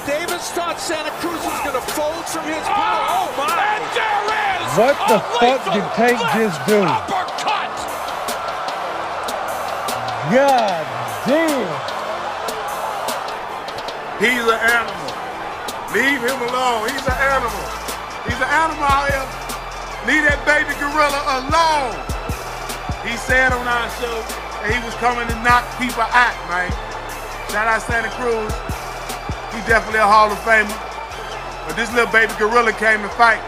Davis thought Santa Cruz was going to fold from his power. Oh, my. And there is what the fuck did Tank just do? Uppercut. God damn. He's an animal. Leave him alone. He's an animal. He's an animal out here. Leave that baby gorilla alone. He said on our show that he was coming to knock people out, man. Shout out Santa Cruz. He's definitely a Hall of Famer. But this little baby gorilla came to fight.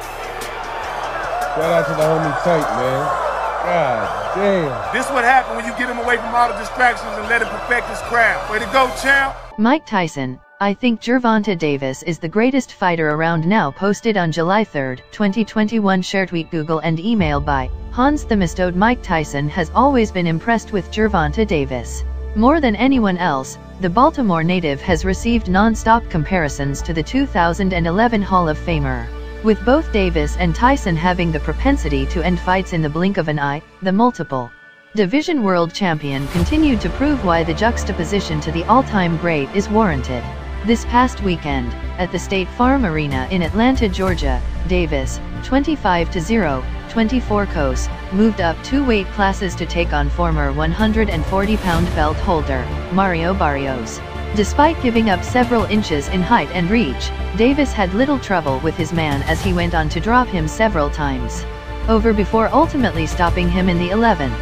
Shout out to the homie Tank, man. God damn. This what happened when you get him away from all the distractions and let him perfect his craft. Way to go, champ. Mike Tyson, I think Gervonta Davis is the greatest fighter around now, posted on July 3, 2021. Share tweet Google and email by Hans Themistode. Mike Tyson has always been impressed with Gervonta Davis. More than anyone else, the Baltimore native has received non-stop comparisons to the 2011 Hall of Famer. With both Davis and Tyson having the propensity to end fights in the blink of an eye, the multiple division world champion continued to prove why the juxtaposition to the all-time great is warranted. This past weekend, at the State Farm Arena in Atlanta, Georgia, Davis, 25-0, 24 KOs, moved up 2 weight classes to take on former 140-pound belt holder, Mario Barrios. Despite giving up several inches in height and reach, Davis had little trouble with his man as he went on to drop him several times over before ultimately stopping him in the 11th.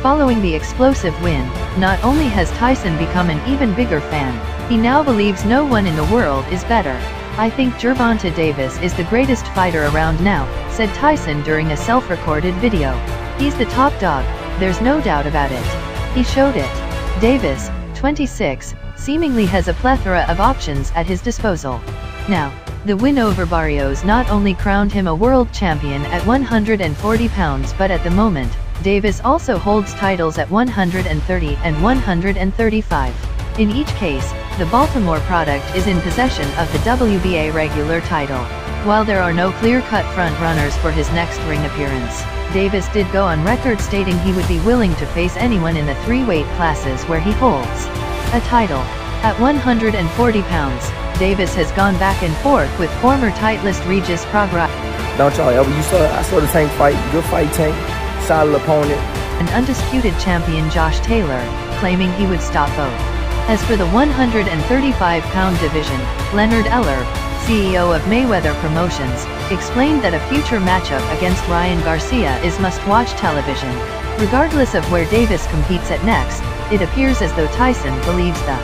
Following the explosive win, not only has Tyson become an even bigger fan, he now believes no one in the world is better. I think Gervonta Davis is the greatest fighter around now, said Tyson during a self-recorded video. He's the top dog, there's no doubt about it. He showed it. Davis, 26, seemingly has a plethora of options at his disposal. Now, the win over Barrios not only crowned him a world champion at 140 pounds, but at the moment, Davis also holds titles at 130 and 135. In each case, the Baltimore product is in possession of the WBA regular title. While there are no clear-cut front-runners for his next ring appearance, Davis did go on record stating he would be willing to face anyone in the 3 weight classes where he holds a title. At 140 pounds, Davis has gone back and forth with former Titleist Regis Prograis. Don't y'all ever, I saw the Tank fight, good fight Tank, solid opponent. And undisputed champion Josh Taylor, claiming he would stop both. As for the 135-pound division, Leonard Eller, CEO of Mayweather Promotions, explained that a future matchup against Ryan Garcia is must-watch television. Regardless of where Davis competes at next, it appears as though Tyson believes the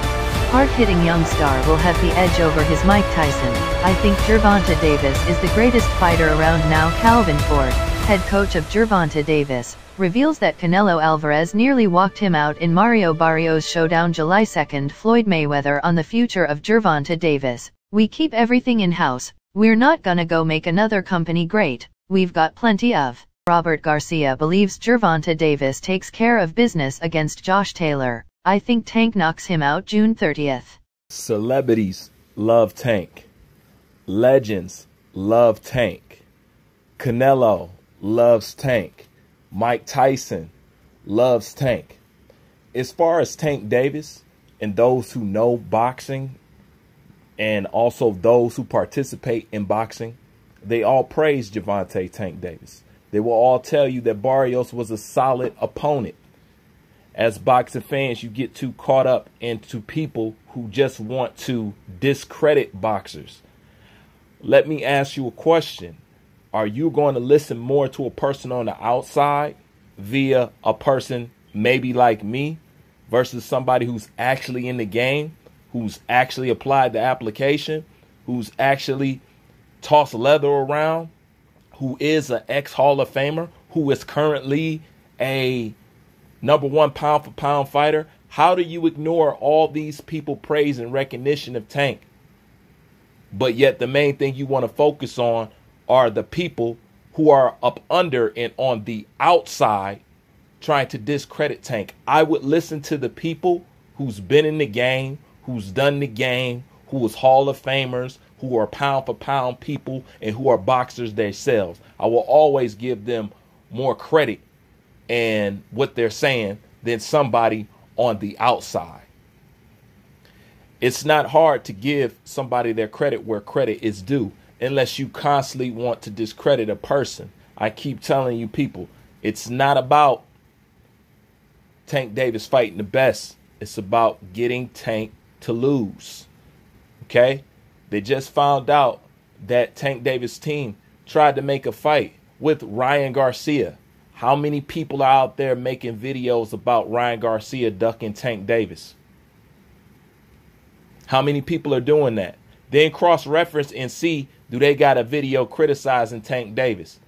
hard-hitting young star will have the edge over his Mike Tyson. I think Gervonta Davis is the greatest fighter around now. Calvin Ford, head coach of Gervonta Davis, reveals that Canelo Alvarez nearly walked him out in Mario Barrios' showdown July 2. Floyd Mayweather on the future of Gervonta Davis. We keep everything in-house, we're not gonna go make another company great, we've got plenty of. Robert Garcia believes Gervonta Davis takes care of business against Josh Taylor. I think Tank knocks him out June 30th. Celebrities love Tank. Legends love Tank. Canelo loves Tank. Mike Tyson loves Tank. As far as Tank Davis and those who know boxing and also those who participate in boxing, they all praise Gervonta Tank Davis. They will all tell you that Barrios was a solid opponent. As boxing fans, you get too caught up into people who just want to discredit boxers. Let me ask you a question. Are you going to listen more to a person on the outside via a person maybe like me versus somebody who's actually in the game, who's actually applied the application, who's actually tossed leather around, who is an ex-Hall of Famer, who is currently a #1 pound-for-pound fighter? How do you ignore all these people praise and recognition of Tank, but yet the main thing you want to focus on are the people who are up under and on the outside trying to discredit Tank? I would listen to the people who's been in the game, who's done the game, who is Hall of Famers, who are pound-for-pound people, and who are boxers themselves. I will always give them more credit and what they're saying than somebody on the outside. It's not hard to give somebody their credit where credit is due, unless you constantly want to discredit a person. I keep telling you people, it's not about Tank Davis fighting the best. It's about getting Tank to lose. Okay? They just found out that Tank Davis' team tried to make a fight with Ryan Garcia. How many people are out there making videos about Ryan Garcia ducking Tank Davis? How many people are doing that? Then cross-reference and see, do they got a video criticizing Tank Davis?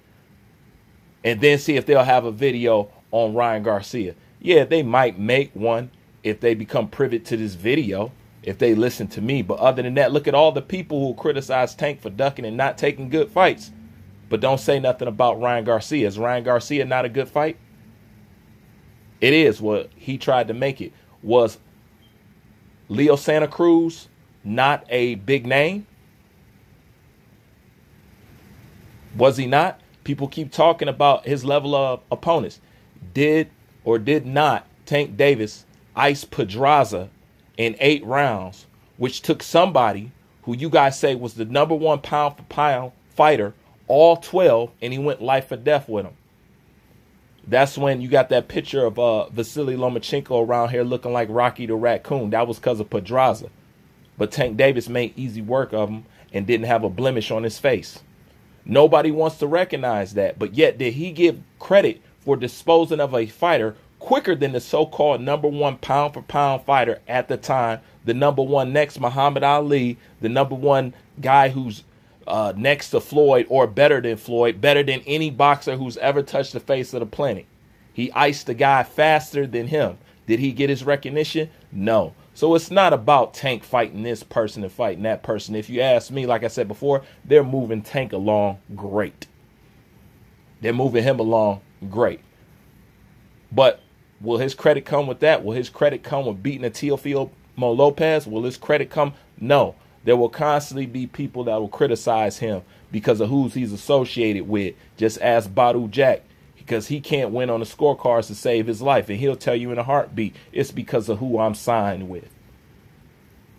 And then see if they'll have a video on Ryan Garcia. Yeah, they might make one if they become privy to this video, if they listen to me. But other than that, look at all the people who criticize Tank for ducking and not taking good fights, but don't say nothing about Ryan Garcia. Is Ryan Garcia not a good fight? It is. What he tried to make it. Was Leo Santa Cruz not a big name? Was he not? People keep talking about his level of opponents. Did or did not Tank Davis ice Pedraza in 8 rounds, which took somebody who you guys say was the #1 pound for pound fighter, all 12, and he went life or death with him? That's when you got that picture of Vasily Lomachenko around here looking like Rocky the Raccoon. That was because of Pedraza. But Tank Davis made easy work of him and didn't have a blemish on his face. Nobody wants to recognize that. But yet, did he give credit for disposing of a fighter quicker than the so-called #1 pound for pound fighter at the time, the #1 next Muhammad Ali, the #1 guy who's next to Floyd, or better than Floyd, better than any boxer who's ever touched the face of the planet? He iced the guy faster than him. Did he get his recognition? No. So it's not about Tank fighting this person and fighting that person. If you ask me, like I said before, they're moving Tank along great. They're moving him along great. But will his credit come with that? Will his credit come with beating a Teofimo Lopez? Will his credit come? No. There will constantly be people that will criticize him because of who he's associated with. Just ask Badu Jack, because he can't win on the scorecards to save his life. And he'll tell you in a heartbeat, it's because of who I'm signed with.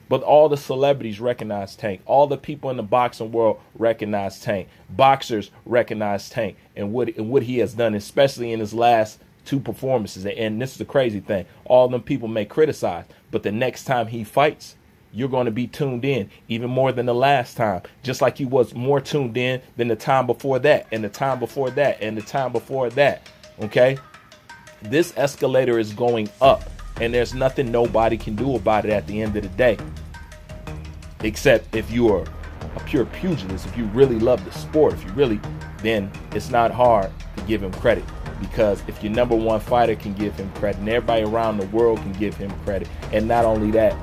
But all the celebrities recognize Tank. All the people in the boxing world recognize Tank. Boxers recognize Tank and what he has done, especially in his last 2 performances. And this is the crazy thing. All them people may criticize, but the next time he fights, you're going to be tuned in even more than the last time, just like you was more tuned in than the time before that, and the time before that, and the time before that. Okay? This escalator is going up, and there's nothing nobody can do about it at the end of the day. Except if you are a pure pugilist, if you really love the sport, if you really, then it's not hard to give him credit. Because if your #1 fighter can give him credit, and everybody around the world can give him credit, and not only that,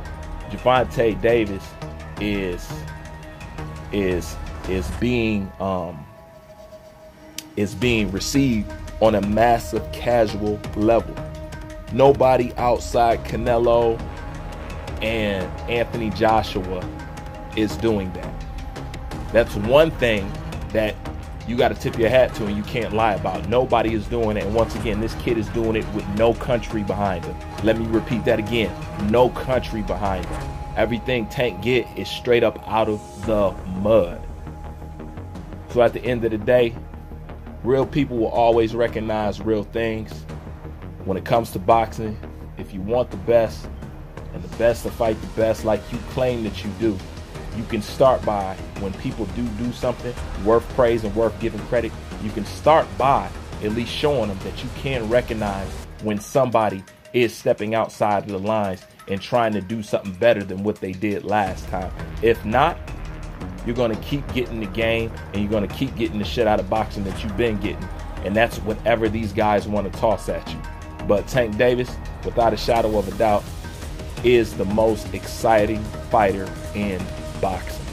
Gervonta Davis is being received on a massive casual level. Nobody outside Canelo and Anthony Joshua is doing that. That's one thing that you got to tip your hat to and you can't lie about. Nobody is doing it. And once again, this kid is doing it with no country behind him. Let me repeat that again. No country behind him. Everything Tank get is straight up out of the mud. So at the end of the day, real people will always recognize real things. When it comes to boxing, if you want the best, and the best to fight the best like you claim that you do, you can start by, when people do something worth praise and worth giving credit, you can start by at least showing them that you can recognize when somebody is stepping outside of the lines and trying to do something better than what they did last time. If not, you're going to keep getting the game, and you're going to keep getting the shit out of boxing that you've been getting. And that's whatever these guys want to toss at you. But Tank Davis, without a shadow of a doubt, is the most exciting fighter in boxing.